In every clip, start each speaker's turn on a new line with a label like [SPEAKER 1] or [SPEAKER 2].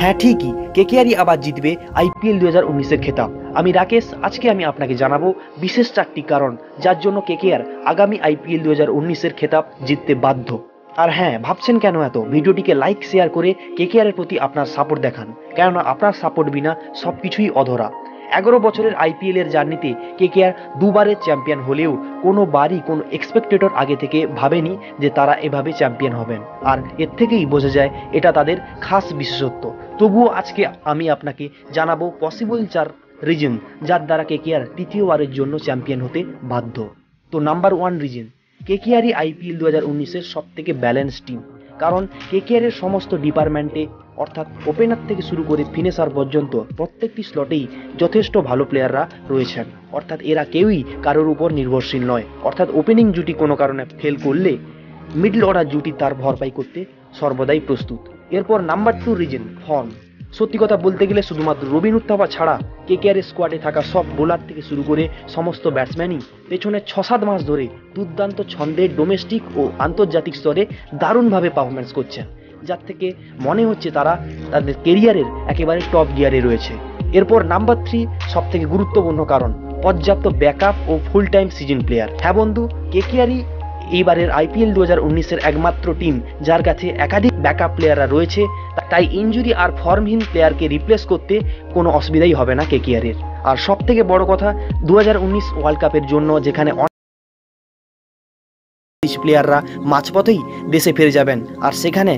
[SPEAKER 1] হ্যাঁ ঠিকই, কেকেআরই আবার জিতবে আইপিএল 2019-এর খেতাব। আমি রাকেশ, আজকে আমি আপনাকে জানাবো বিশেষ 4টি কারণ যার জন্য কেকেআর আগামী আইপিএল 2019-এর খেতাব জিততে বাধ্য। আর হ্যাঁ, ভাবছেন কেন এত? ভিডিওটিকে লাইক শেয়ার করে কেকেআরের প্রতি আপনার সাপোর্ট দেখান, কেননা আপনার সাপোর্ট বিনা সব কিছুই অধরা। 11 বছরের আইপিএলের জার্নিতে কেকেআর দুবারের চ্যাম্পিয়ন হলেও কোনোবারই কোনো এক্সপেক্টেটর আগে থেকে ভাবেনি যে তারা এভাবে চ্যাম্পিয়ন হবেন, আর এর থেকেই বোঝা যায় এটা তাদের খাস বিশেষত্ব। তবুও আজকে আমি আপনাকে জানাবো পসিবল 4 রিজন যার দ্বারা কেকেআর তৃতীয়বারের জন্য চ্যাম্পিয়ন হতে বাধ্য। তো নাম্বার 1 রিজন, কেকেআরই আইপিএল 2019-এর সব থেকে ব্যালেন্স টিম। কারণ কেকেআরের সমস্ত ডিপার্টমেন্টে অর্থাৎ ওপেনার থেকে শুরু করে ফিনিশার পর্যন্ত প্রত্যেকটি স্লটেই যথেষ্ট ভালো প্লেয়াররা রয়েছেন। অর্থাৎ এরা কেউই কারোর উপর নির্ভরশীল নয়। অর্থাৎ ওপেনিং জুটি কোনো কারণে ফেল করলে মিডল অর্ডার জুটি তার ভরপাই করতে সর্বদাই প্রস্তুত। এরপর নাম্বার 2 রিজন, ফর্ম। সত্যি কথা বলতে গেলে শুধুমাত্র রবিন উত্থাপা ছাড়া কেকেআরের স্কোয়াডে থাকা সব বোলার থেকে শুরু করে সমস্ত ব্যাটসম্যানই পেছনে 6-7 মাস ধরে দুর্দান্ত ছন্দে ডোমেস্টিক ও আন্তর্জাতিক স্তরে দারুণভাবে পারফরমেন্স করছেন, যার থেকে মনে হচ্ছে তারা তাদের কেরিয়ারের একেবারে টপ গিয়ারে রয়েছে। এরপর নাম্বার 3 সব থেকে গুরুত্বপূর্ণ কারণ, পর্যাপ্ত ব্যাকআপ ও ফুল টাইম সিজন প্লেয়ার। হ্যাঁ বন্ধু, কেকেআরই এইবারের আইপিএল 2019-এর একমাত্র টিম যার কাছে একাধিক ব্যাকআপ প্লেয়াররা রয়েছে, তাই ইনজুরি আর ফর্মহীন প্লেয়ারকে রিপ্লেস করতে কোনো অসুবিধাই হবে না কেকেআরের। আর সব থেকে বড় কথা, 2019 ওয়ার্ল্ড কাপের জন্য যেখানে প্লেয়াররা মাঝপথেই দেশে ফিরে যাবেন, আর সেখানে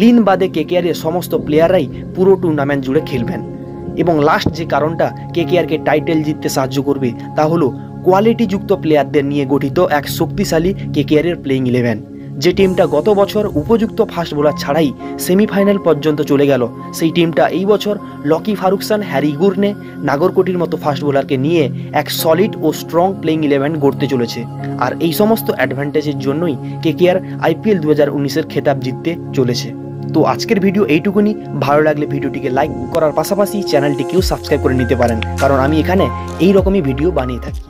[SPEAKER 1] লিন বাদে কেকেআরের সমস্ত প্লেয়াররাই পুরো টুর্নামেন্ট জুড়ে খেলবেন। এবং লাস্ট যে কারণটা কেকেআরকে টাইটেল জিততে সাহায্য করবে তা হলো কোয়ালিটিযুক্ত প্লেয়ারদের নিয়ে গঠিত এক শক্তিশালী কেকেআরের প্লেইং 11। যে টিমটা গত বছর উপযুক্ত ফাস্ট বোলার ছাড়াই সেমিফাইনাল পর্যন্ত চলে গেল, সেই টিমটা এই বছর লকি ফারুকসান, হ্যারি গুরনে, নাগরকোটির মতো ফাস্ট বোলারকে নিয়ে এক সলিড ও স্ট্রং প্লেইং 11 গড়তে চলেছে। আর এই সমস্ত অ্যাডভান্টেজের জন্যই কেকেআর আইপিএল 2019-এর খেতাব জিততে চলেছে। তো আজকের ভিডিও এইটুকুনি। ভালো লাগলে ভিডিওটিকে লাইক করার পাশাপাশি চ্যানেলটিকেও সাবস্ক্রাইব করে নিতে পারেন, কারণ আমি এখানে এই রকমই ভিডিও বানিয়ে থাকি।